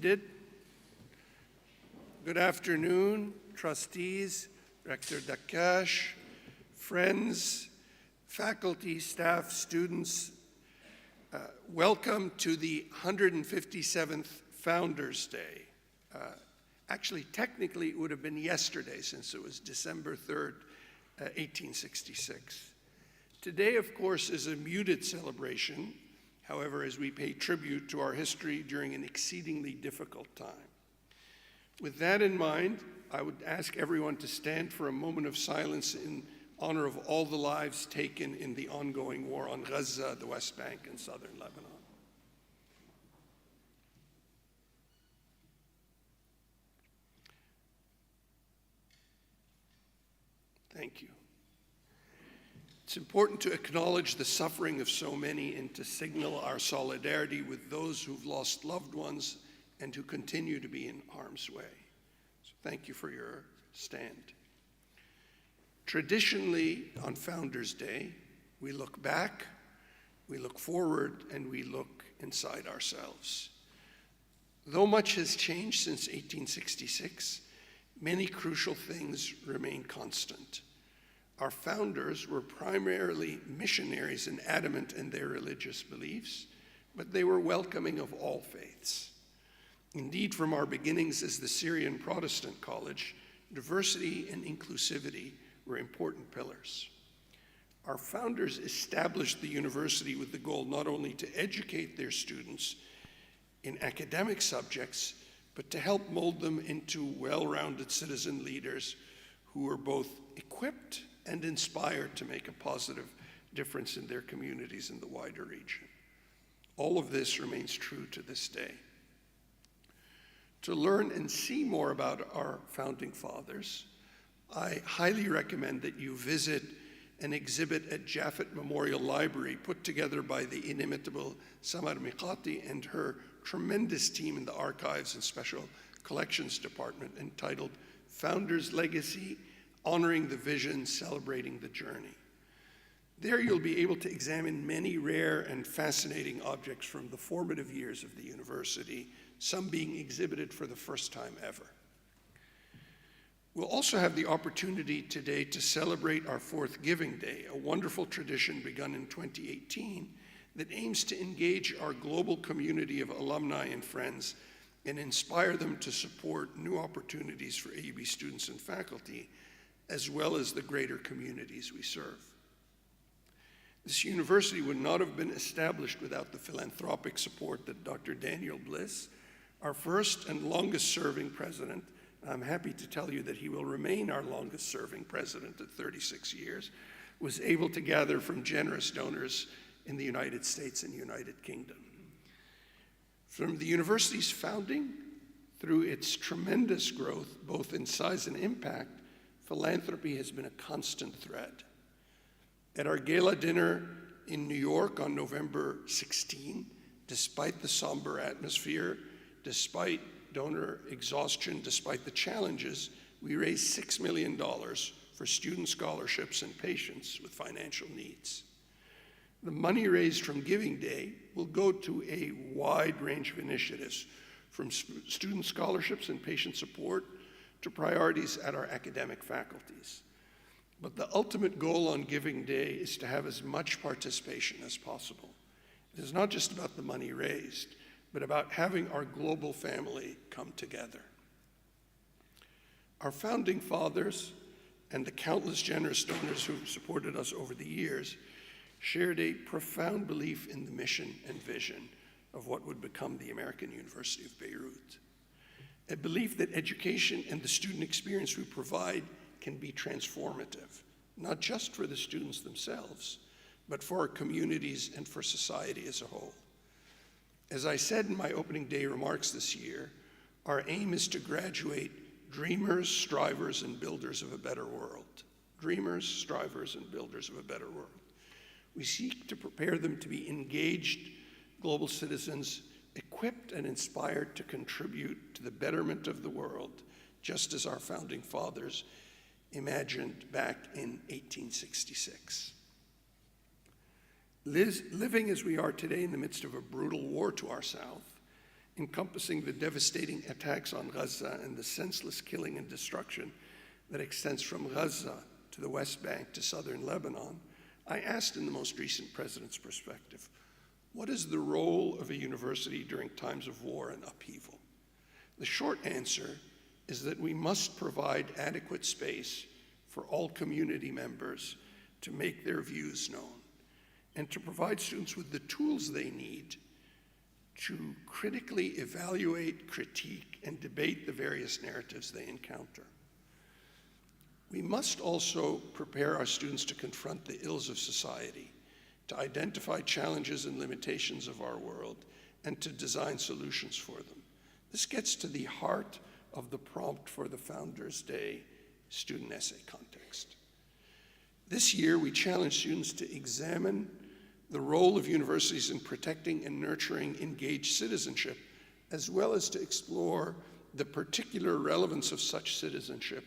seated. Good afternoon, trustees, Director Dakash, friends, faculty, staff, students. Welcome to the 157th Founders Day. Actually, technically, it would have been yesterday since it was December 3rd, 1866. Today, of course, is a muted celebration, however, as we pay tribute to our history during an exceedingly difficult time. With that in mind, I would ask everyone to stand for a moment of silence in honor of all the lives taken in the ongoing war on Gaza, the West Bank, and southern Lebanon. Thank you. It's important to acknowledge the suffering of so many and to signal our solidarity with those who've lost loved ones and who continue to be in harm's way. So thank you for your stand. Traditionally, on Founders Day, we look back, we look forward, and we look inside ourselves. Though much has changed since 1866, many crucial things remain constant. Our founders were primarily missionaries and adamant in their religious beliefs, but they were welcoming of all faiths. Indeed, from our beginnings as the Syrian Protestant College, diversity and inclusivity were important pillars. Our founders established the university with the goal not only to educate their students in academic subjects, but to help mold them into well-rounded citizen leaders who were both equipped and inspired to make a positive difference in their communities in the wider region. All of this remains true to this day. To learn and see more about our founding fathers, I highly recommend that you visit an exhibit at Jaffet Memorial Library put together by the inimitable Samar Miqati and her tremendous team in the Archives and Special Collections Department, entitled Founders' Legacy, Honoring the Vision, Celebrating the Journey. There you'll be able to examine many rare and fascinating objects from the formative years of the university, some being exhibited for the first time ever. We'll also have the opportunity today to celebrate our fourth Giving Day, a wonderful tradition begun in 2018 that aims to engage our global community of alumni and friends and inspire them to support new opportunities for AUB students and faculty, as well as the greater communities we serve. This university would not have been established without the philanthropic support that Dr. Daniel Bliss, our first and longest serving president, I'm happy to tell you that he will remain our longest serving president at 36 years, was able to gather from generous donors in the United States and United Kingdom. From the university's founding through its tremendous growth, both in size and impact, philanthropy has been a constant thread. At our gala dinner in New York on November 16, despite the somber atmosphere, despite donor exhaustion, despite the challenges, we raised $6 million for student scholarships and patients with financial needs. The money raised from Giving Day will go to a wide range of initiatives, from student scholarships and patient support to priorities at our academic faculties. But the ultimate goal on Giving Day is to have as much participation as possible. It is not just about the money raised, but about having our global family come together. Our founding fathers and the countless generous donors who've supported us over the years shared a profound belief in the mission and vision of what would become the American University of Beirut. A belief that education and the student experience we provide can be transformative, not just for the students themselves, but for our communities and for society as a whole. As I said in my opening day remarks this year, our aim is to graduate dreamers, strivers, and builders of a better world. Dreamers, strivers, and builders of a better world. We seek to prepare them to be engaged global citizens, equipped and inspired to contribute to the betterment of the world, just as our founding fathers imagined back in 1866. Living as we are today in the midst of a brutal war to our south, encompassing the devastating attacks on Gaza and the senseless killing and destruction that extends from Gaza to the West Bank to southern Lebanon, I asked in the most recent President's Perspective, what is the role of a university during times of war and upheaval? The short answer is that we must provide adequate space for all community members to make their views known and to provide students with the tools they need to critically evaluate, critique, and debate the various narratives they encounter. We must also prepare our students to confront the ills of society, to identify challenges and limitations of our world, and to design solutions for them. This gets to the heart of the prompt for the Founders Day student essay context. This year, we challenge students to examine the role of universities in protecting and nurturing engaged citizenship, as well as to explore the particular relevance of such citizenship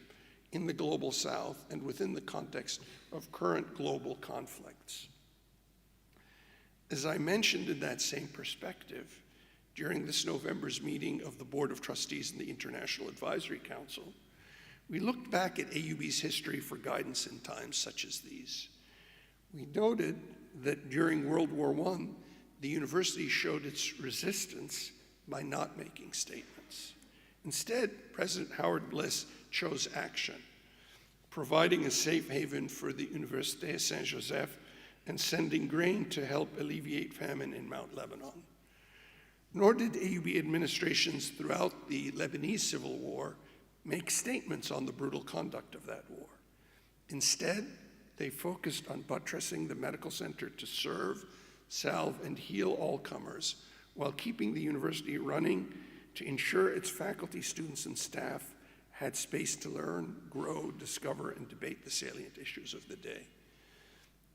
in the Global South and within the context of current global conflicts. As I mentioned in that same perspective, during this November's meeting of the Board of Trustees and the International Advisory Council, we looked back at AUB's history for guidance in times such as these. We noted that during World War I, the university showed its resistance by not making statements. Instead, President Howard Bliss chose action, providing a safe haven for the Université Saint-Joseph and sending grain to help alleviate famine in Mount Lebanon. Nor did AUB administrations throughout the Lebanese Civil War make statements on the brutal conduct of that war. Instead, they focused on buttressing the medical center to serve, salve, and heal all comers, while keeping the university running to ensure its faculty, students, and staff had space to learn, grow, discover, and debate the salient issues of the day.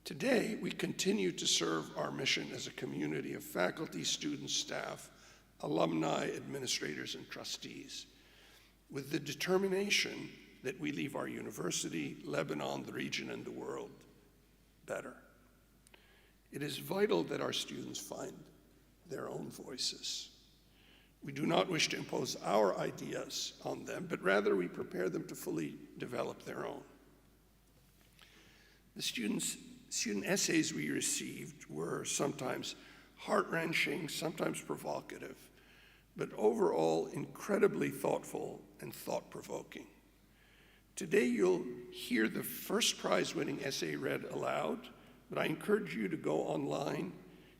Today, we continue to serve our mission as a community of faculty, students, staff, alumni, administrators, and trustees, with the determination that we leave our university, Lebanon, the region, and the world better. It is vital that our students find their own voices. We do not wish to impose our ideas on them, but rather we prepare them to fully develop their own. The student essays we received were sometimes heart-wrenching, sometimes provocative, but overall incredibly thoughtful and thought-provoking. Today you'll hear the first prize-winning essay read aloud, but I encourage you to go online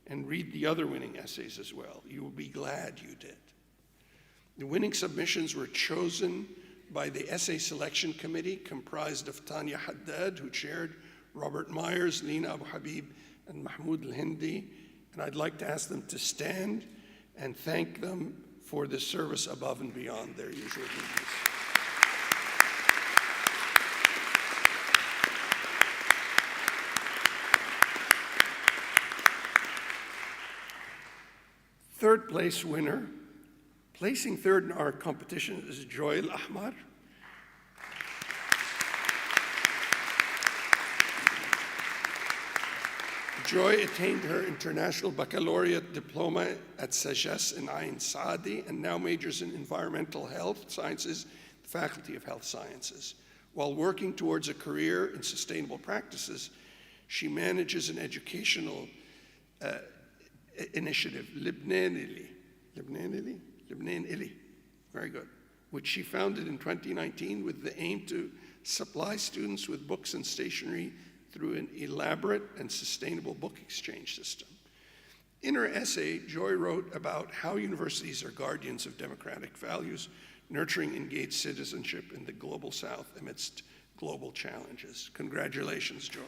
and read the other winning essays as well. You will be glad you did. The winning submissions were chosen by the Essay Selection Committee, comprised of Tanya Haddad, who chaired, Robert Myers, Lina Abu Habib, and Mahmoud Al-Hindi, and I'd like to ask them to stand and thank them for the service above and beyond their usual duties. Third place winner, placing third in our competition, is Joy Al-Ahmar. Joy attained her International Baccalaureate diploma at Sages in Ain Saadi and now majors in Environmental Health Sciences, the Faculty of Health Sciences. While working towards a career in sustainable practices, she manages an educational initiative, Lebanon Ili, very good, which she founded in 2019 with the aim to supply students with books and stationery through an elaborate and sustainable book exchange system. In her essay, Joy wrote about how universities are guardians of democratic values, nurturing engaged citizenship in the Global South amidst global challenges. Congratulations, Joy.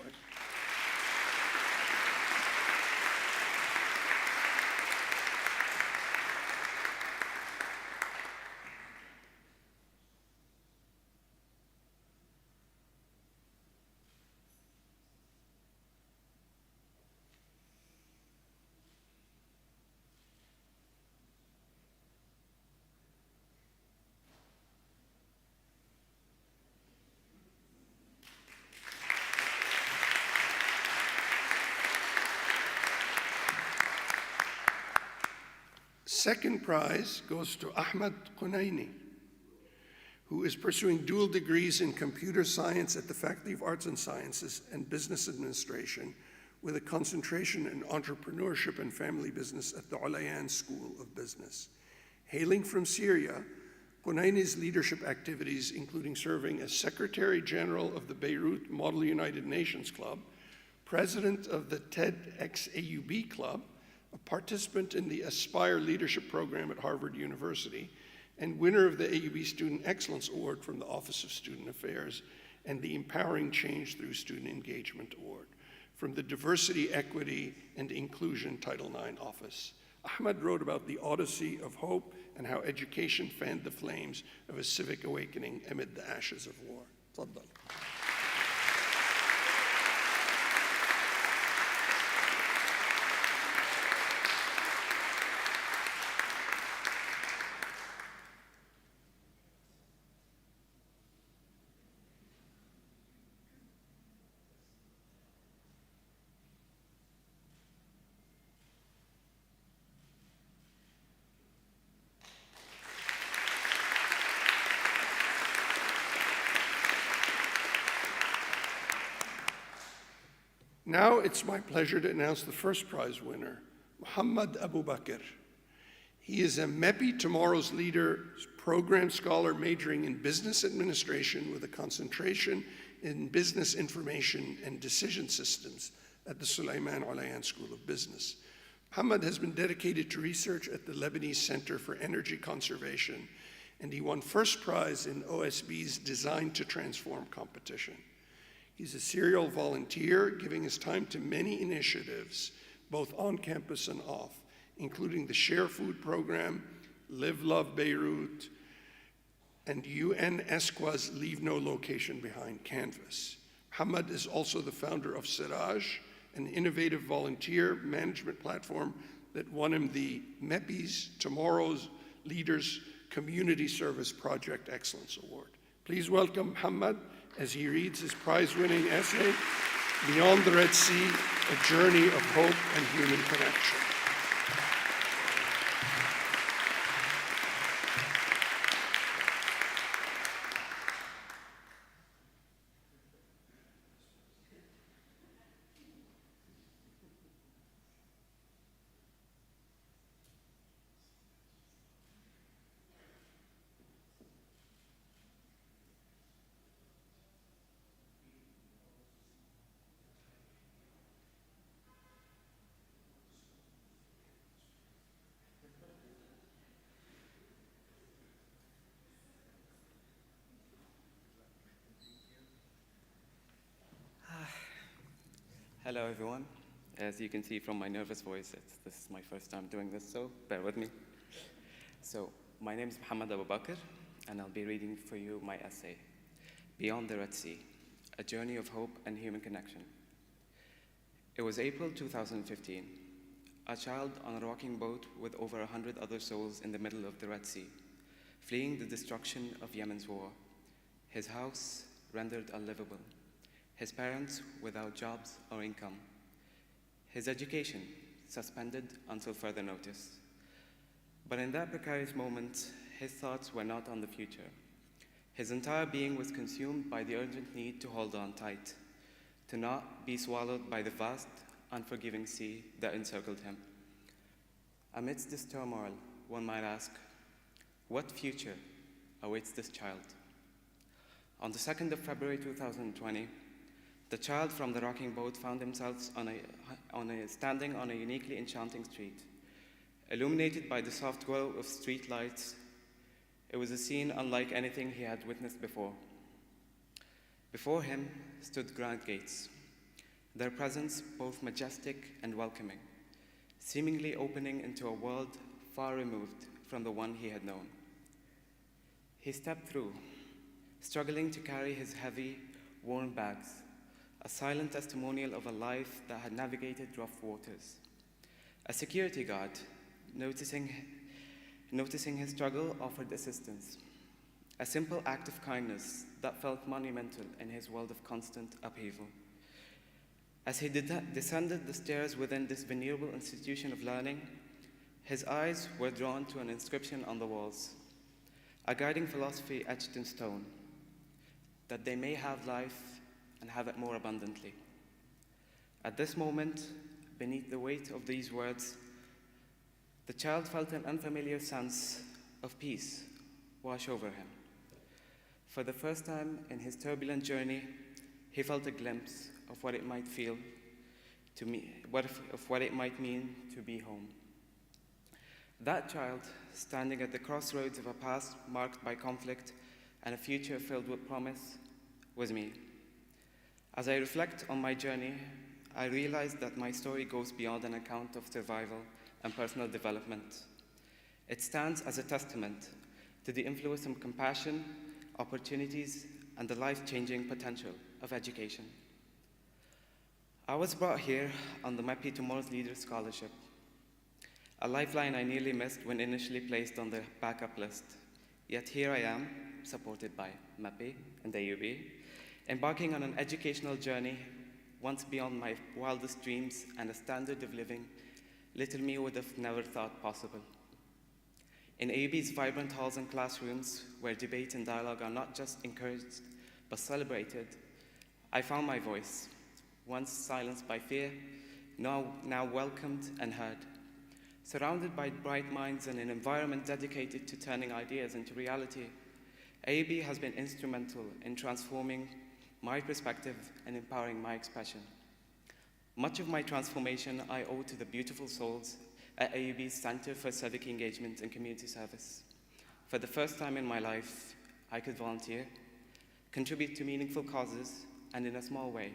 Second prize goes to Ahmad Qunaini, who is pursuing dual degrees in computer science at the Faculty of Arts and Sciences and Business Administration, with a concentration in entrepreneurship and family business at the Ulayan School of Business. Hailing from Syria, Qunaini's leadership activities, including serving as Secretary General of the Beirut Model United Nations Club, President of the TEDx AUB Club, a participant in the Aspire Leadership Program at Harvard University, and winner of the AUB Student Excellence Award from the Office of Student Affairs and the Empowering Change Through Student Engagement Award from the Diversity, Equity, and Inclusion Title IX Office. Ahmad wrote about the Odyssey of Hope and how education fanned the flames of a civic awakening amid the ashes of war. Tfaddal. Now it's my pleasure to announce the first prize winner, Muhammad Abu Bakr. He is a MEPI Tomorrow's Leader program scholar majoring in business administration with a concentration in business information and decision systems at the Sulaiman Ulayan School of Business. Muhammad has been dedicated to research at the Lebanese Center for Energy Conservation, and he won first prize in OSB's Design to Transform competition. He's a serial volunteer, giving his time to many initiatives, both on campus and off, including the Share Food Program, Live Love Beirut, and UNESCO Leave No Location Behind Canvas. Muhammad is also the founder of Siraj, an innovative volunteer management platform that won him the MEPI's Tomorrow's Leaders Community Service Project Excellence Award. Please welcome Muhammad as he reads his prize-winning essay, Beyond the Red Sea, A Journey of Hope and Human Connection. Hello, everyone. As you can see from my nervous voice, this is my first time doing this, so bear with me. So, my name is Muhammad Abu Bakr, and I'll be reading for you my essay, Beyond the Red Sea, A Journey of Hope and Human Connection. It was April 2015, a child on a rocking boat with over 100 other souls in the middle of the Red Sea, fleeing the destruction of Yemen's war, his house rendered unlivable, his parents without jobs or income, his education suspended until further notice. But in that precarious moment, his thoughts were not on the future. His entire being was consumed by the urgent need to hold on tight, to not be swallowed by the vast, unforgiving sea that encircled him. Amidst this turmoil, one might ask, what future awaits this child? On the 2nd of February 2020, the child from the rocking boat found himself standing on a uniquely enchanting street. Illuminated by the soft glow of street lights, it was a scene unlike anything he had witnessed before. Before him stood grand gates, their presence both majestic and welcoming, seemingly opening into a world far removed from the one he had known. He stepped through, struggling to carry his heavy, worn bags, a silent testimonial of a life that had navigated rough waters. A security guard, noticing his struggle, offered assistance, a simple act of kindness that felt monumental in his world of constant upheaval. As he descended the stairs within this venerable institution of learning, His eyes were drawn to an inscription on the walls, a guiding philosophy etched in stone, that they may have life and have it more abundantly. At this moment, beneath the weight of these words, the child felt an unfamiliar sense of peace wash over him. For the first time in his turbulent journey, he felt a glimpse of what it might feel to me, of what it might mean to be home. That child, standing at the crossroads of a past marked by conflict and a future filled with promise, was me. As I reflect on my journey, I realize that my story goes beyond an account of survival and personal development. It stands as a testament to the influence of compassion, opportunities, and the life-changing potential of education. I was brought here on the MEPI Tomorrow's Leaders Scholarship, a lifeline I nearly missed when initially placed on the backup list. Yet here I am, supported by MEPI and AUB, embarking on an educational journey once beyond my wildest dreams and a standard of living little me would have never thought possible. In AUB's vibrant halls and classrooms, where debate and dialogue are not just encouraged but celebrated, I found my voice, once silenced by fear, now welcomed and heard. Surrounded by bright minds and an environment dedicated to turning ideas into reality, AUB has been instrumental in transforming my perspective and empowering my expression. Much of my transformation I owe to the beautiful souls at AUB's Center for Civic Engagement and Community Service. For the first time in my life, I could volunteer, contribute to meaningful causes, and in a small way,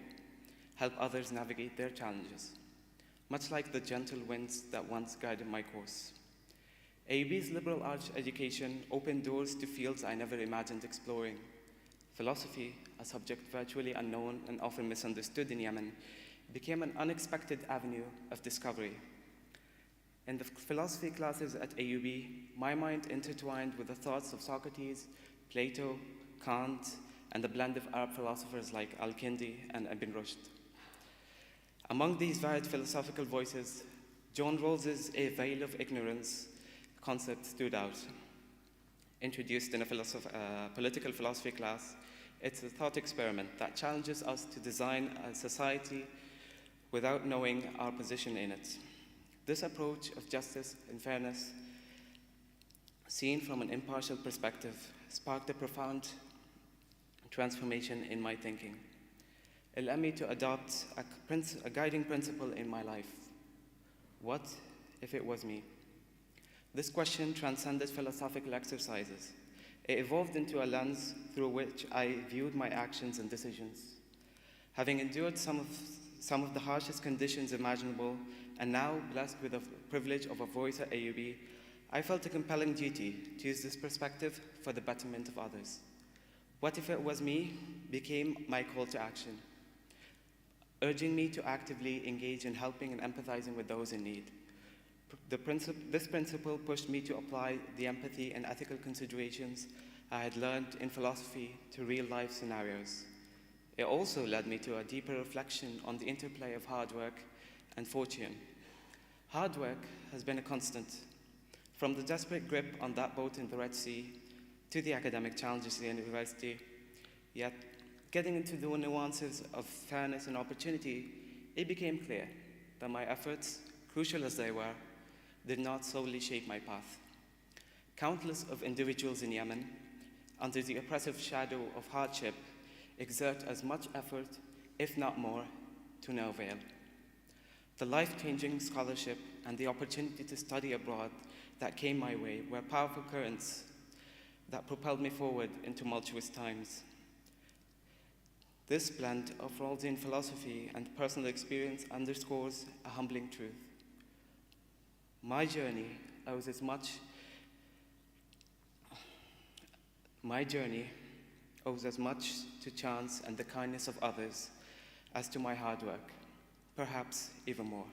help others navigate their challenges, much like the gentle winds that once guided my course. AUB's liberal arts education opened doors to fields I never imagined exploring. Philosophy, a subject virtually unknown and often misunderstood in Yemen, became an unexpected avenue of discovery. In the philosophy classes at AUB, my mind intertwined with the thoughts of Socrates, Plato, Kant, and the blend of Arab philosophers like Al-Kindi and Ibn Rushd. Among these varied philosophical voices, John Rawls's A Veil of Ignorance concept stood out. Introduced in a political philosophy class, it's a thought experiment that challenges us to design a society without knowing our position in it. This approach of justice and fairness, seen from an impartial perspective, sparked a profound transformation in my thinking. It led me to adopt a guiding principle in my life. What if it was me? This question transcended philosophical exercises. It evolved into a lens through which I viewed my actions and decisions. Having endured some of the harshest conditions imaginable, and now blessed with the privilege of a voice at AUB, I felt a compelling duty to use this perspective for the betterment of others. What if it was me became my call to action, urging me to actively engage in helping and empathizing with those in need. This principle pushed me to apply the empathy and ethical considerations I had learned in philosophy to real-life scenarios. It also led me to a deeper reflection on the interplay of hard work and fortune. Hard work has been a constant, from the desperate grip on that boat in the Red Sea to the academic challenges at the university. Yet, getting into the nuances of fairness and opportunity, it became clear that my efforts, crucial as they were, did not solely shape my path. Countless of individuals in Yemen, under the oppressive shadow of hardship, exert as much effort, if not more, to no avail. The life-changing scholarship and the opportunity to study abroad that came my way were powerful currents that propelled me forward in tumultuous times. This blend of Rawlsian philosophy and personal experience underscores a humbling truth. My journey owes as much to chance and the kindness of others as to my hard work, perhaps even more.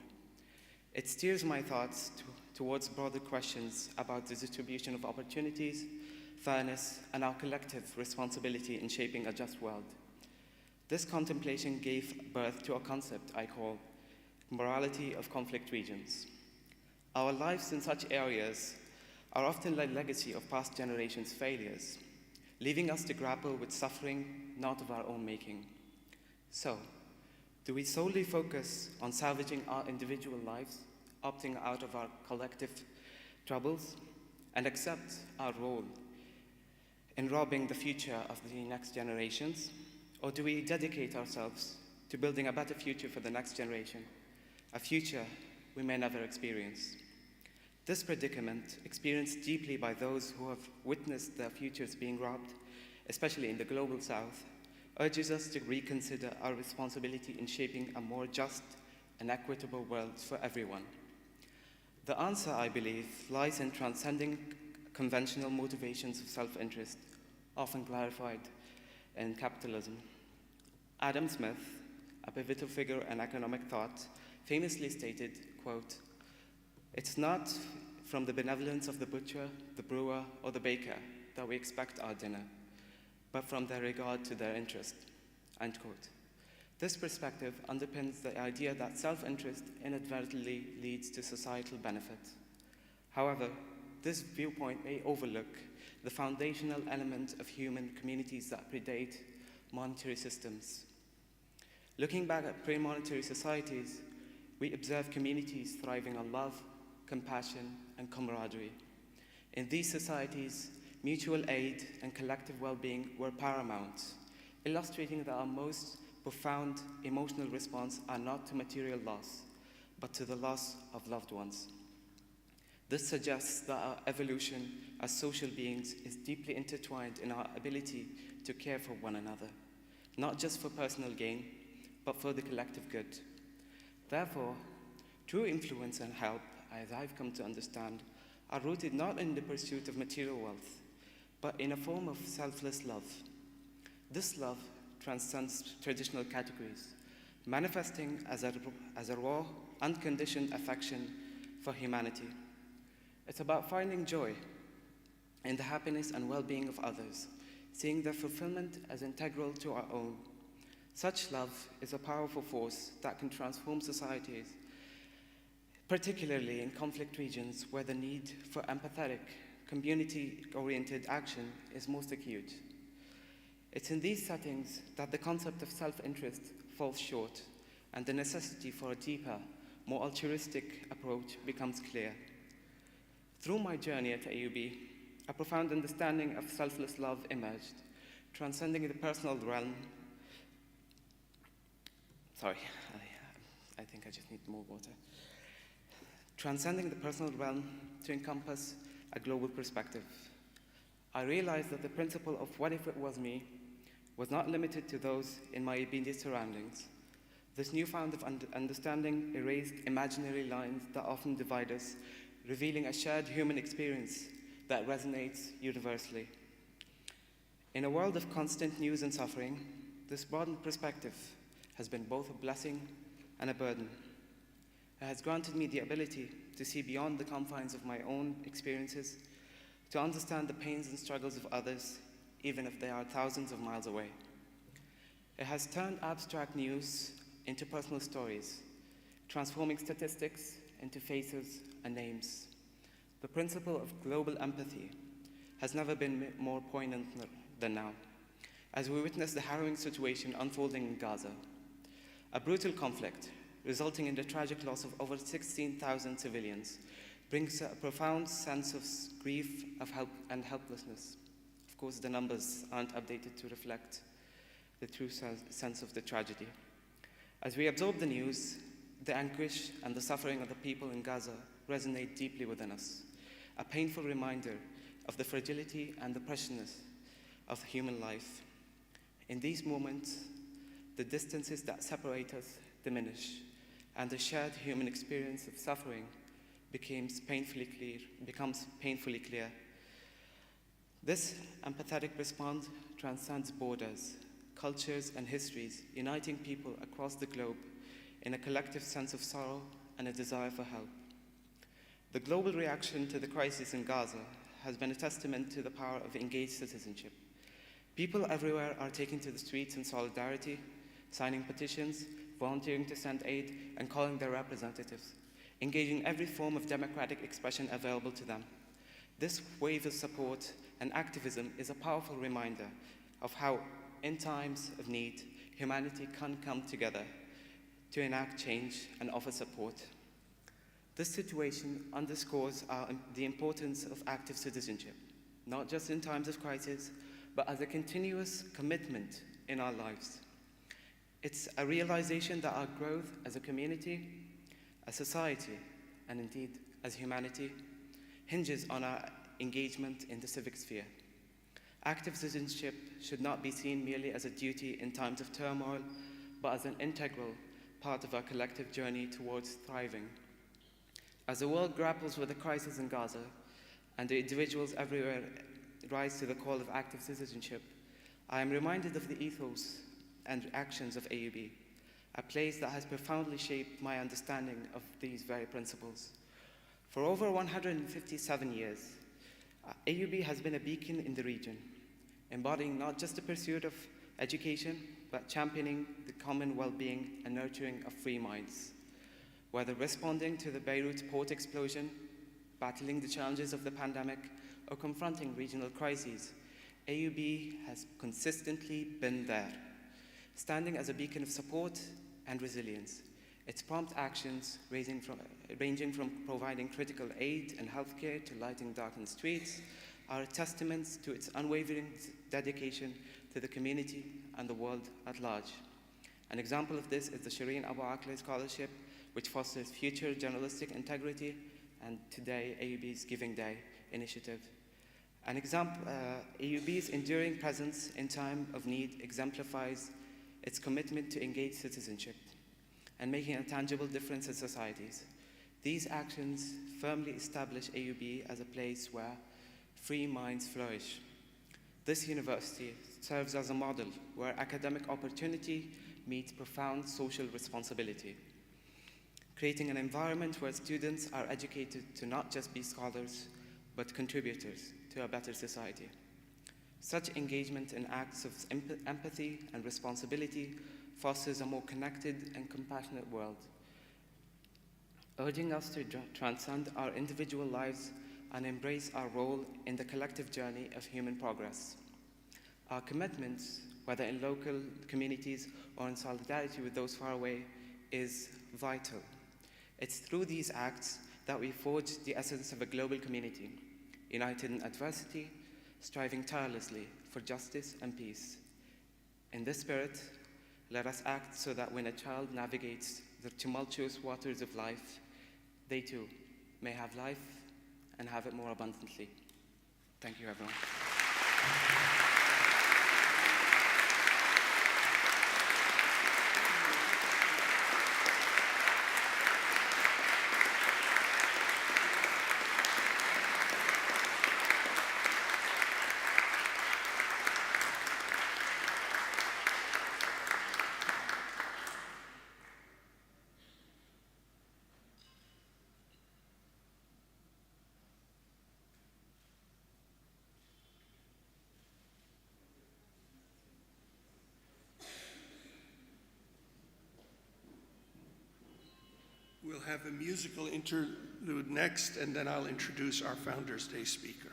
It steers my thoughts towards broader questions about the distribution of opportunities, fairness, and our collective responsibility in shaping a just world. This contemplation gave birth to a concept I call morality of conflict regions. Our lives in such areas are often the legacy of past generations' failures, leaving us to grapple with suffering not of our own making. So, do we solely focus on salvaging our individual lives, opting out of our collective troubles, and accept our role in robbing the future of the next generations? Or do we dedicate ourselves to building a better future for the next generation, a future we may never experience? This predicament, experienced deeply by those who have witnessed their futures being robbed, especially in the global south, urges us to reconsider our responsibility in shaping a more just and equitable world for everyone. The answer, I believe, lies in transcending conventional motivations of self-interest, often glorified in capitalism. Adam Smith, a pivotal figure in economic thought, famously stated, quote, "It's not from the benevolence of the butcher, the brewer, or the baker that we expect our dinner, but from their regard to their interest," end quote. This perspective underpins the idea that self-interest inadvertently leads to societal benefit. However, this viewpoint may overlook the foundational element of human communities that predate monetary systems. Looking back at pre-monetary societies, we observe communities thriving on love, compassion, and camaraderie. In these societies, mutual aid and collective well-being were paramount, illustrating that our most profound emotional response are not to material loss, but to the loss of loved ones. This suggests that our evolution as social beings is deeply intertwined in our ability to care for one another, not just for personal gain, but for the collective good. Therefore, true influence and help, as I've come to understand, are rooted not in the pursuit of material wealth, but in a form of selfless love. This love transcends traditional categories, manifesting as a raw, unconditioned affection for humanity. It's about finding joy in the happiness and well-being of others, seeing their fulfillment as integral to our own. Such love is a powerful force that can transform societies, particularly in conflict regions where the need for empathetic, community-oriented action is most acute. It's in these settings that the concept of self-interest falls short, and the necessity for a deeper, more altruistic approach becomes clear. Through my journey at AUB, a profound understanding of selfless love emerged, transcending the personal realm. I think I just need more water. Transcending the personal realm to encompass a global perspective. I realized that the principle of what if it was me was not limited to those in my immediate surroundings. This newfound understanding erased imaginary lines that often divide us, revealing a shared human experience that resonates universally. In a world of constant news and suffering, this broadened perspective has been both a blessing and a burden. It has granted me the ability to see beyond the confines of my own experiences, to understand the pains and struggles of others, even if they are thousands of miles away. It has turned abstract news into personal stories, transforming statistics into faces and names. The principle of global empathy has never been more poignant than now, as we witness the harrowing situation unfolding in Gaza. A brutal conflict, resulting in the tragic loss of over 16,000 civilians, brings a profound sense of grief and helplessness. Of course, the numbers aren't updated to reflect the true sense of the tragedy. As we absorb the news, the anguish and the suffering of the people in Gaza resonate deeply within us, a painful reminder of the fragility and the preciousness of human life. In these moments, the distances that separate us diminish, and the shared human experience of suffering becomes painfully clear. This empathetic response transcends borders, cultures, and histories, uniting people across the globe in a collective sense of sorrow and a desire for help. The global reaction to the crisis in Gaza has been a testament to the power of engaged citizenship. People everywhere are taking to the streets in solidarity, signing petitions, volunteering to send aid, and calling their representatives. engaging every form of democratic expression available to them. This wave of support and activism is a powerful reminder of how, in times of need, humanity can come together to enact change and offer support. This situation underscores the importance of active citizenship, not just in times of crisis, but as a continuous commitment in our lives. It's a realization that our growth as a community, as society, and indeed as humanity, hinges on our engagement in the civic sphere. Active citizenship should not be seen merely as a duty in times of turmoil, but as an integral part of our collective journey towards thriving. As the world grapples with the crisis in Gaza, and the individuals everywhere rise to the call of active citizenship, I am reminded of the ethos and actions of AUB, a place that has profoundly shaped my understanding of these very principles. For over 157 years, AUB has been a beacon in the region, embodying not just the pursuit of education, but championing the common well-being and nurturing of free minds. Whether responding to the Beirut port explosion, battling the challenges of the pandemic, or confronting regional crises, AUB has consistently been there, standing as a beacon of support and resilience. Its prompt actions, ranging from providing critical aid and healthcare to lighting darkened streets, are a testament to its unwavering dedication to the community and the world at large. An example of this is the Shireen Abu Akleh Scholarship, which fosters future journalistic integrity, and today AUB's Giving Day initiative. AUB's enduring presence in time of need exemplifies its commitment to engage citizenship and making a tangible difference in societies. These actions firmly establish AUB as a place where free minds flourish. This university serves as a model where academic opportunity meets profound social responsibility, creating an environment where students are educated to not just be scholars, but contributors to a better society. Such engagement in acts of empathy and responsibility fosters a more connected and compassionate world, urging us to transcend our individual lives and embrace our role in the collective journey of human progress. Our commitments, whether in local communities or in solidarity with those far away, is vital. It's through these acts that we forge the essence of a global community, united in adversity, striving tirelessly for justice and peace. In this spirit, let us act so that when a child navigates the tumultuous waters of life, they too may have life and have it more abundantly. Thank you, everyone. We'll have a musical interlude next, and then I'll introduce our Founders Day speaker.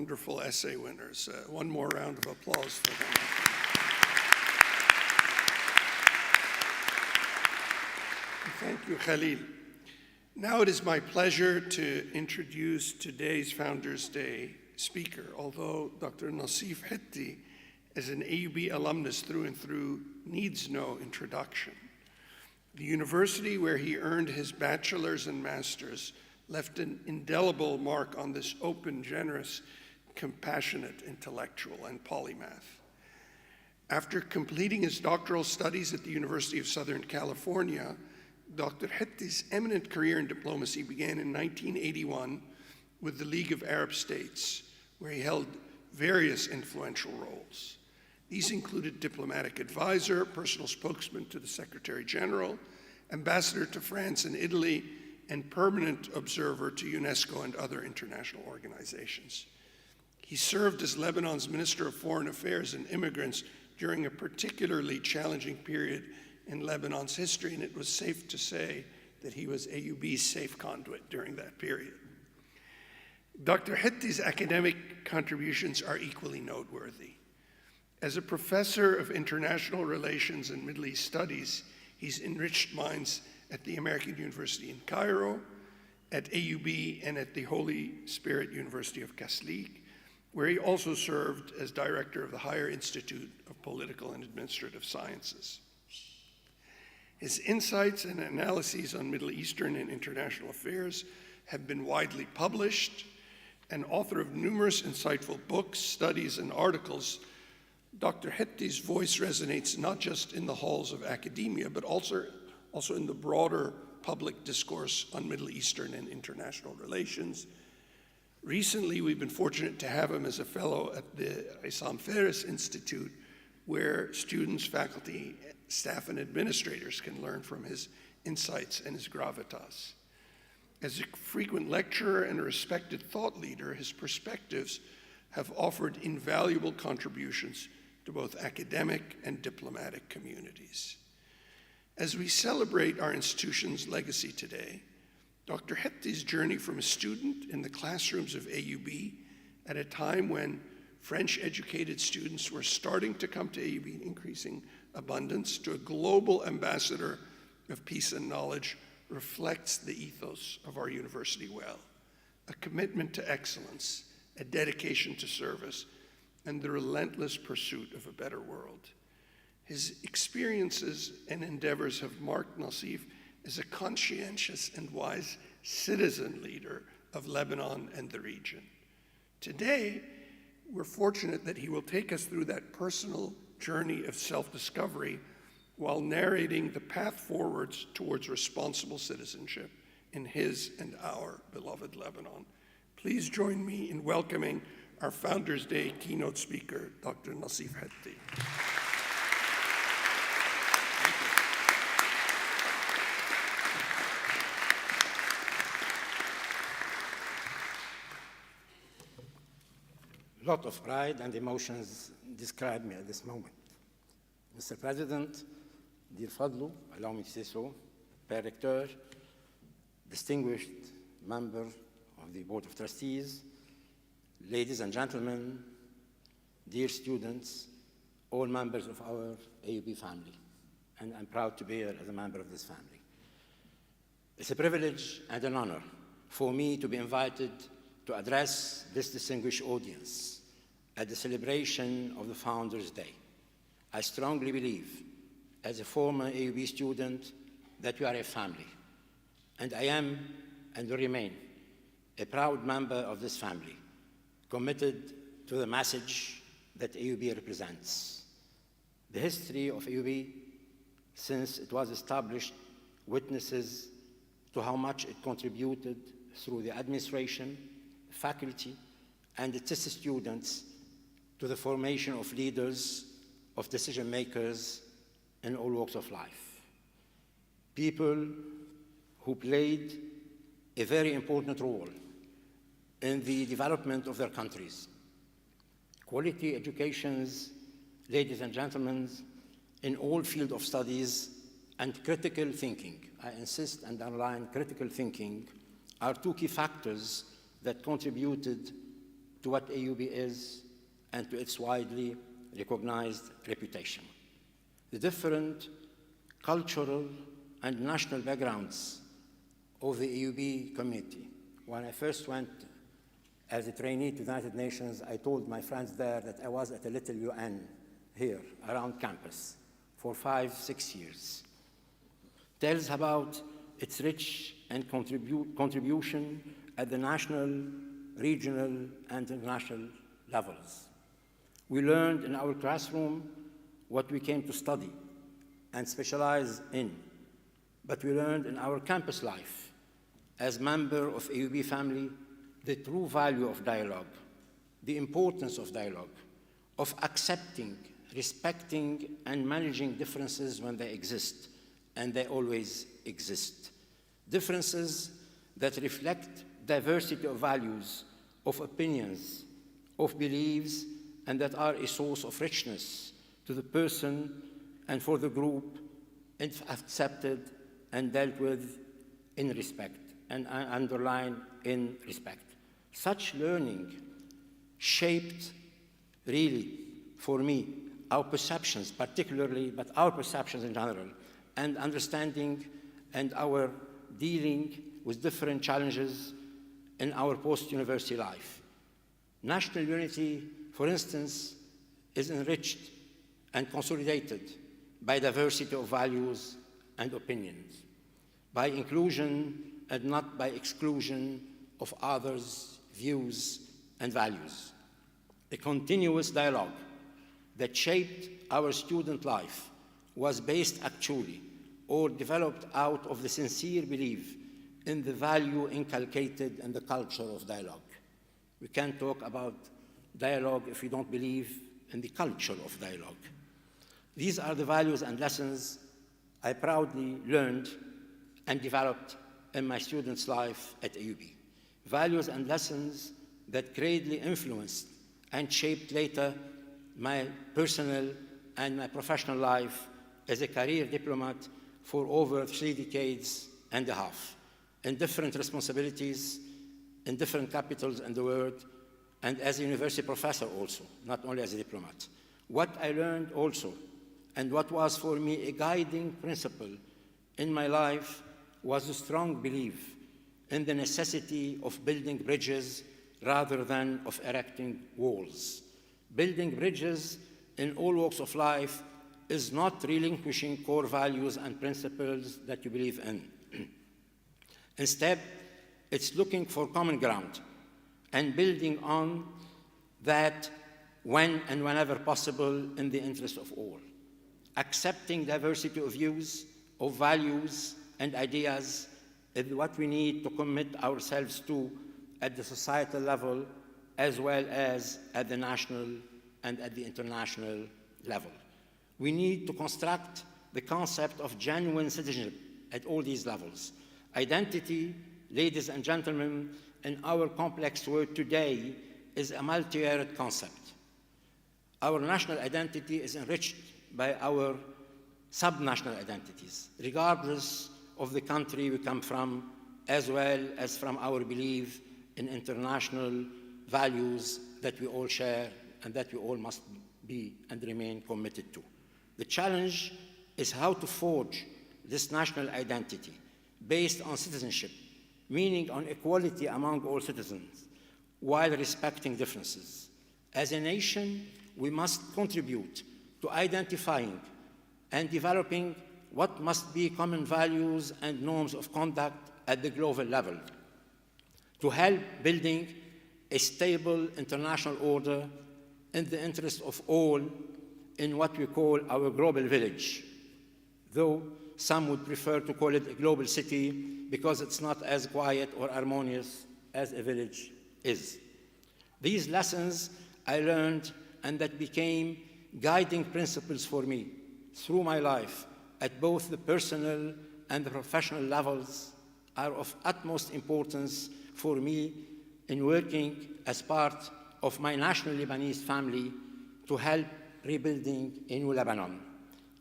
wonderful essay winners. One more round of applause for them. Thank you, Khalil. Now it is my pleasure to introduce today's Founders Day speaker. Although Dr. Nassif Hitti, as an AUB alumnus through and through, needs no introduction. The university where he earned his bachelor's and master's left an indelible mark on this open, generous, compassionate intellectual and polymath. After completing his doctoral studies at the University of Southern California, Dr. Hitti's eminent career in diplomacy began in 1981 with the League of Arab States, where he held various influential roles. These included diplomatic advisor, personal spokesman to the Secretary General, ambassador to France and Italy, and permanent observer to UNESCO and other international organizations. He served as Lebanon's Minister of Foreign Affairs and Immigrants during a particularly challenging period in Lebanon's history, and it was safe to say that he was AUB's safe conduit during that period. Dr. Hitti's academic contributions are equally noteworthy. As a professor of international relations and Middle East studies, he's enriched minds at the American University in Cairo, at AUB, and at the Holy Spirit University of Kaslik, where he also served as director of the Higher Institute of Political and Administrative Sciences. His insights and analyses on Middle Eastern and international affairs have been widely published. An author of numerous insightful books, studies, and articles, Dr. Hitti's voice resonates not just in the halls of academia, but also in the broader public discourse on Middle Eastern and international relations. Recently, we've been fortunate to have him as a fellow at the Issam Ferris Institute, where students, faculty, staff, and administrators can learn from his insights and his gravitas. As a frequent lecturer and a respected thought leader, his perspectives have offered invaluable contributions to both academic and diplomatic communities. As we celebrate our institution's legacy today, Dr. Hitti's journey from a student in the classrooms of AUB at a time when French-educated students were starting to come to AUB in increasing abundance to a global ambassador of peace and knowledge reflects the ethos of our university well: a commitment to excellence, a dedication to service, and the relentless pursuit of a better world. His experiences and endeavors have marked Nassif as a conscientious and wise citizen leader of Lebanon and the region. Today, we're fortunate that he will take us through that personal journey of self-discovery while narrating the path forwards towards responsible citizenship in his and our beloved Lebanon. Please join me in welcoming our Founders Day keynote speaker, Dr. Nassif Hitti. A lot of pride and emotions describe me at this moment. Mr. President, dear Fadlu, allow me to say so, Père Recteur, distinguished member of the Board of Trustees, ladies and gentlemen, dear students, all members of our AUB family, and I'm proud to be here as a member of this family. It's a privilege and an honor for me to be invited to address this distinguished audience at the celebration of the Founders Day. I strongly believe, as a former AUB student, that we are a family, and I am and will remain a proud member of this family, committed to the message that AUB represents. The history of AUB, since it was established, witnesses to how much it contributed through the administration, faculty, and its students to the formation of leaders, of decision makers in all walks of life. People who played a very important role in the development of their countries. Quality educations, ladies and gentlemen, in all fields of studies, and critical thinking. I insist and underline critical thinking are two key factors that contributed to what AUB is and to its widely recognized reputation. The different cultural and national backgrounds of the AUB community. When I first went as a trainee to the United Nations, I told my friends there that I was at a little UN here around campus for 5-6 years. Tells about its rich and contribution at the national, regional, and international levels. We learned in our classroom what we came to study and specialize in, but we learned in our campus life as member of AUB family the true value of dialogue, the importance of dialogue, of accepting, respecting, and managing differences when they exist, and they always exist. Differences that reflect diversity of values, of opinions, of beliefs, and that are a source of richness to the person and for the group, if accepted and dealt with in respect, and underlined in respect. Such learning shaped, really, for me, our perceptions particularly, but our perceptions in general, and understanding and our dealing with different challenges in our post-university life. National unity, for instance, is enriched and consolidated by diversity of values and opinions, by inclusion and not by exclusion of others' views and values. A continuous dialogue that shaped our student life was based actually or developed out of the sincere belief in the value inculcated in the culture of dialogue. We can't talk about dialogue if we don't believe in the culture of dialogue. These are the values and lessons I proudly learned and developed in my students' life at AUB. Values and lessons that greatly influenced and shaped later my personal and my professional life as a career diplomat for over 3 decades and a half, in different responsibilities, in different capitals in the world, and as a university professor also, not only as a diplomat. What I learned also, and what was for me a guiding principle in my life, was a strong belief in the necessity of building bridges rather than of erecting walls. Building bridges in all walks of life is not relinquishing core values and principles that you believe in. Instead, it's looking for common ground and building on that when and whenever possible in the interest of all. Accepting diversity of views, of values, and ideas is what we need to commit ourselves to at the societal level as well as at the national and at the international level. We need to construct the concept of genuine citizenship at all these levels. Identity, ladies and gentlemen, in our complex world today is a multi-layered concept. Our national identity is enriched by our sub-national identities, regardless of the country we come from, as well as from our belief in international values that we all share and that we all must be and remain committed to. The challenge is how to forge this national identity based on citizenship, meaning on equality among all citizens, while respecting differences. As a nation, we must contribute to identifying and developing what must be common values and norms of conduct at the global level to help building a stable international order in the interest of all in what we call our global village, though some would prefer to call it a global city because it's not as quiet or harmonious as a village is. These lessons I learned and that became guiding principles for me through my life at both the personal and the professional levels are of utmost importance for me in working as part of my national Lebanese family to help rebuilding a new Lebanon,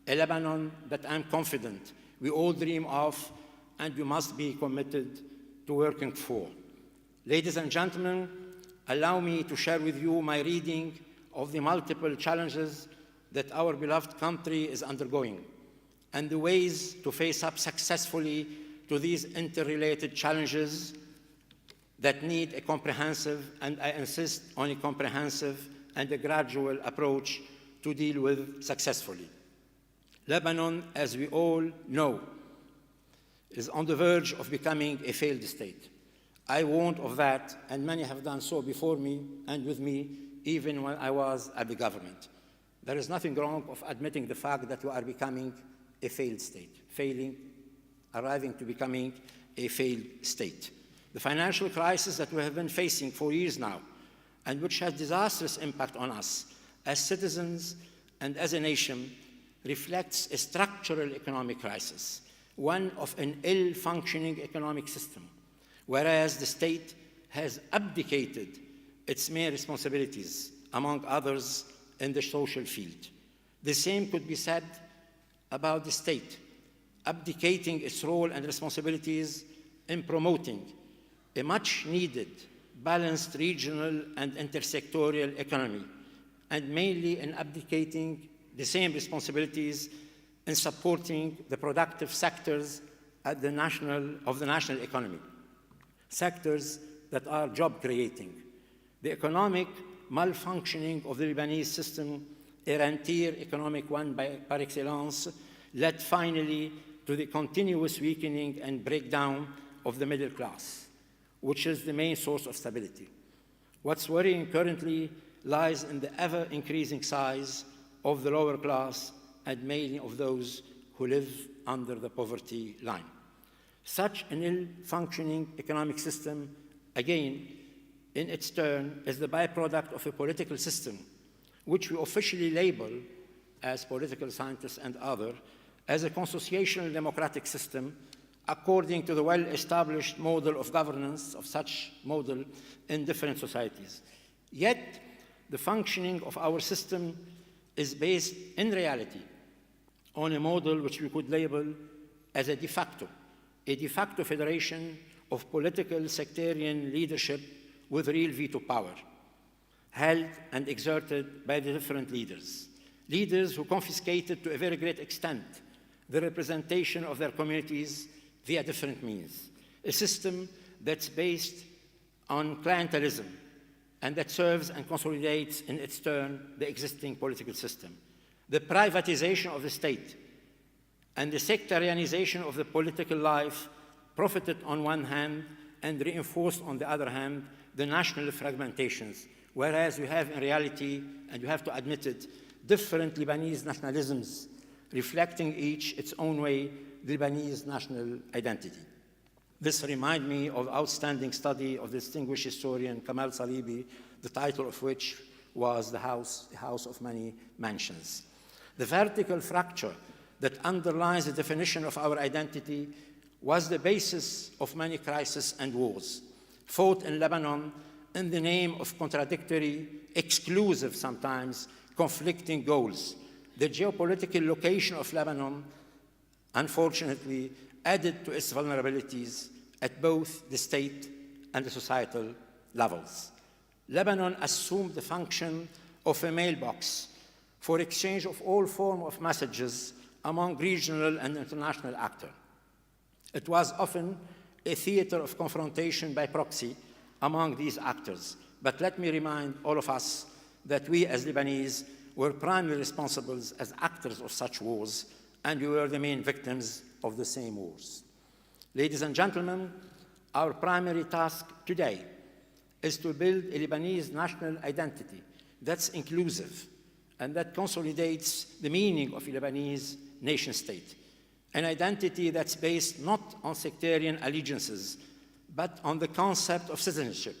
a Lebanon that I'm confident we all dream of and we must be committed to working for. Ladies and gentlemen, allow me to share with you my reading of the multiple challenges that our beloved country is undergoing and the ways to face up successfully to these interrelated challenges that need a comprehensive, and I insist on a comprehensive and a gradual approach to deal with successfully. Lebanon, as we all know, is on the verge of becoming a failed state. I warned of that, and many have done so before me and with me, even when I was at the government. There is nothing wrong of admitting the fact that we are becoming a failed state, arriving to becoming a failed state. The financial crisis that we have been facing for years now, and which has disastrous impact on us as citizens and as a nation, reflects a structural economic crisis, one of an ill-functioning economic system, whereas the state has abdicated its main responsibilities, among others, in the social field. The same could be said about the state, abdicating its role and responsibilities in promoting a much-needed, balanced regional and intersectorial economy, and mainly in abdicating the same responsibilities in supporting the productive sectors of the national economy, sectors that are job-creating. The economic malfunctioning of the Lebanese system, a rentier economic one par excellence, led finally to the continuous weakening and breakdown of the middle class, which is the main source of stability. What's worrying currently lies in the ever-increasing size of the lower class and mainly of those who live under the poverty line. Such an ill-functioning economic system, again, in its turn, is the byproduct of a political system which we officially label, as political scientists and others, as a consociational democratic system according to the well-established model of governance of such model in different societies. Yet, the functioning of our system is based in reality on a model which we could label as a de facto federation of political sectarian leadership with real veto power, held and exerted by the different leaders who confiscated to a very great extent the representation of their communities via different means, a system that's based on clientelism and that serves and consolidates in its turn the existing political system. The privatization of the state and the sectarianization of the political life profited on one hand and reinforced on the other hand the national fragmentations, whereas we have in reality, and you have to admit it, different Lebanese nationalisms reflecting each its own way the Lebanese national identity. This reminds me of outstanding study of the distinguished historian Kamal Salibi, the title of which was The House of Many Mansions. The vertical fracture that underlies the definition of our identity was the basis of many crises and wars, fought in Lebanon in the name of contradictory, exclusive sometimes, conflicting goals. The geopolitical location of Lebanon, unfortunately, added to its vulnerabilities at both the state and the societal levels. Lebanon assumed the function of a mailbox for exchange of all forms of messages among regional and international actors. It was often a theater of confrontation by proxy among these actors. But let me remind all of us that we as Lebanese were primarily responsible as actors of such wars, and we were the main victims of the same wars. Ladies and gentlemen, our primary task today is to build a Lebanese national identity that's inclusive and that consolidates the meaning of a Lebanese nation-state, an identity that's based not on sectarian allegiances, but on the concept of citizenship,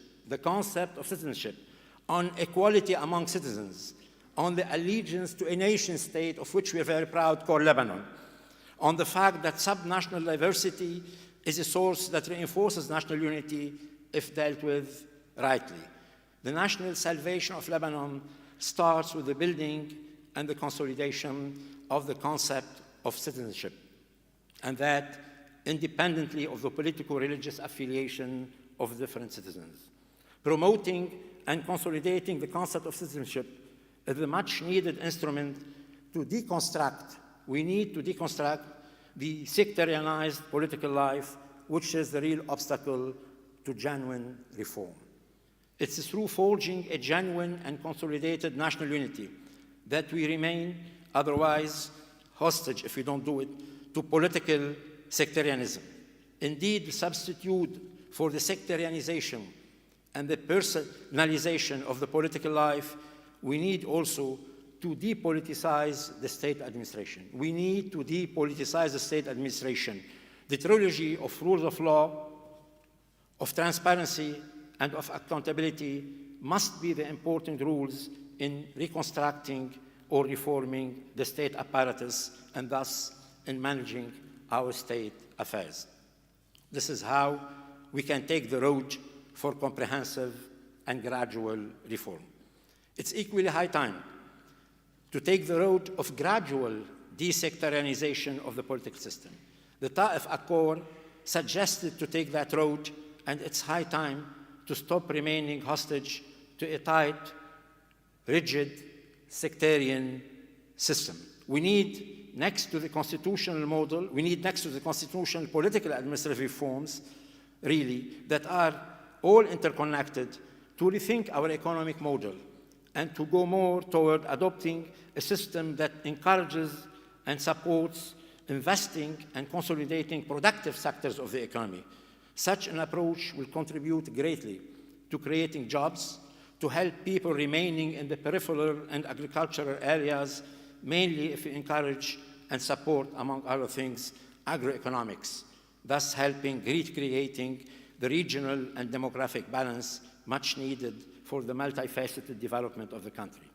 on equality among citizens, on the allegiance to a nation-state of which we are very proud, called Lebanon, on the fact that subnational diversity is a source that reinforces national unity if dealt with rightly. The national salvation of Lebanon starts with the building and the consolidation of the concept of citizenship, and that independently of the political religious affiliation of different citizens. Promoting and consolidating the concept of citizenship is the much-needed instrument to deconstruct. We need to deconstruct the sectarianized political life, which is the real obstacle to genuine reform. It's through forging a genuine and consolidated national unity that we remain otherwise hostage, if we don't do it, to political sectarianism. Indeed, the substitute for the sectarianization and the personalization of the political life, we need also to depoliticize the state administration. We need to depoliticize the state administration. The trilogy of rules of law, of transparency, and of accountability must be the important rules in reconstructing or reforming the state apparatus and thus in managing our state affairs. This is how we can take the road for comprehensive and gradual reform. It's equally high time to take the road of gradual desectarianization of the political system. The Ta'if Accord suggested to take that road, and it's high time to stop remaining hostage to a tight, rigid, sectarian system. We need, next to the constitutional model, we need next to the constitutional political administrative reforms, really, that are all interconnected, to rethink our economic model and to go more toward adopting a system that encourages and supports investing and consolidating productive sectors of the economy. Such an approach will contribute greatly to creating jobs, to help people remaining in the peripheral and agricultural areas, mainly if we encourage and support, among other things, agroeconomics, thus helping recreating the regional and demographic balance much needed for the multifaceted development of the country.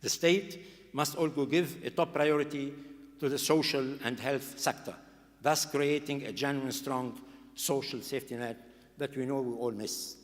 The state must also give a top priority to the social and health sector, thus creating a genuine strong social safety net that we know we all miss.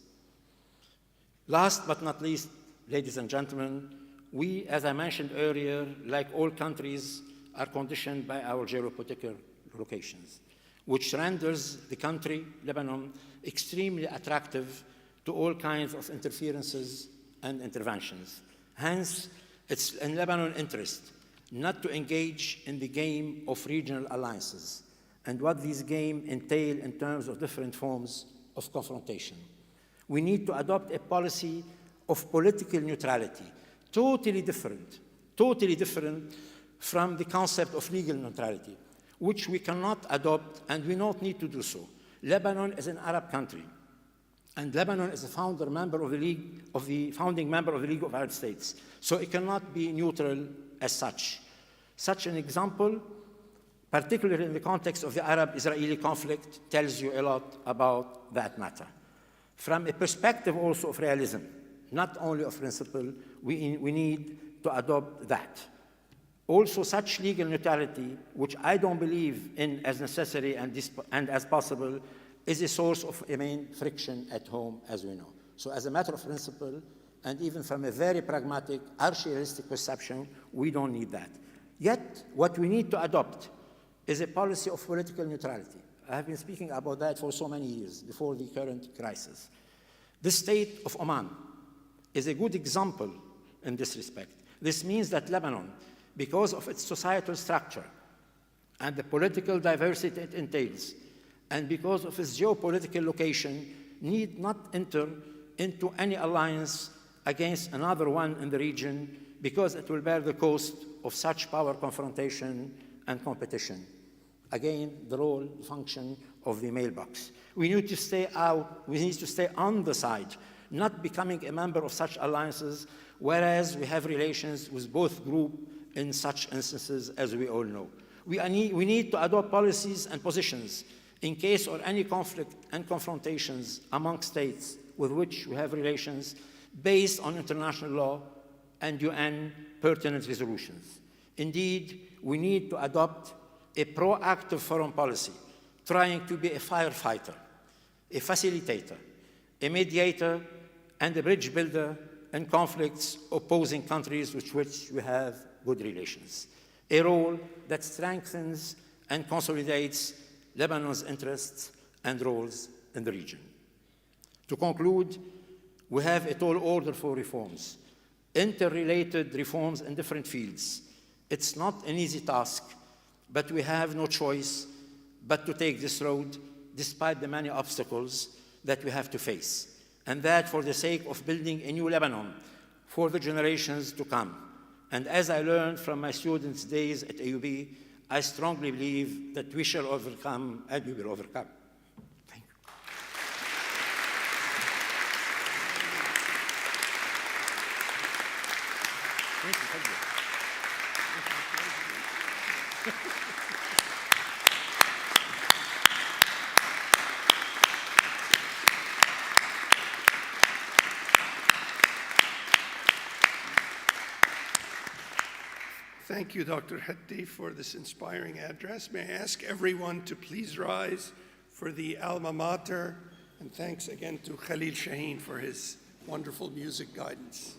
Last but not least, ladies and gentlemen, we, as I mentioned earlier, like all countries, are conditioned by our geopolitical locations, which renders the country, Lebanon, extremely attractive to all kinds of interferences and interventions. Hence, it's in Lebanon's interest not to engage in the game of regional alliances and what these games entail in terms of different forms of confrontation. We need to adopt a policy of political neutrality, totally different from the concept of legal neutrality, which we cannot adopt and we don't need to do so. Lebanon is an Arab country, and Lebanon is a founding member of the League of Arab States, so it cannot be neutral as such. Such an example, particularly in the context of the Arab-Israeli conflict, tells you a lot about that matter. From a perspective also of realism, not only of principle, we need to adopt that. Also, such legal neutrality, which I don't believe in as necessary and as possible, is a source of main friction at home, as we know. So as a matter of principle, and even from a very pragmatic, arch-realistic perception, we don't need that. Yet, what we need to adopt is a policy of political neutrality. I have been speaking about that for so many years, before the current crisis. The state of Oman is a good example in this respect. This means that Lebanon, because of its societal structure and the political diversity it entails, and because of its geopolitical location, need not enter into any alliance against another one in the region, because it will bear the cost of such power confrontation and competition. Again, the role, function of the mailbox. We need to stay out, we need to stay on the side, not becoming a member of such alliances, whereas we have relations with both groups in such instances, as we all know. We need to adopt policies and positions in case of any conflict and confrontations among states with which we have relations based on international law and UN pertinent resolutions. Indeed, we need to adopt a proactive foreign policy, trying to be a firefighter, a facilitator, a mediator, and a bridge builder in conflicts opposing countries with which we have good relations. A role that strengthens and consolidates Lebanon's interests and roles in the region. To conclude, We have a tall order for reforms, interrelated reforms in different fields. It's not an easy task, but we have no choice but to take this road despite the many obstacles that we have to face. And that for the sake of building a new Lebanon for the generations to come. And as I learned from my students' days at AUB, I strongly believe that we shall overcome and we will overcome. Thank you. Thank you. Thank you. Thank you, Dr. Hetti, for this inspiring address. May I ask everyone to please rise for the alma mater, and thanks again to Khalil Shaheen for his wonderful music guidance.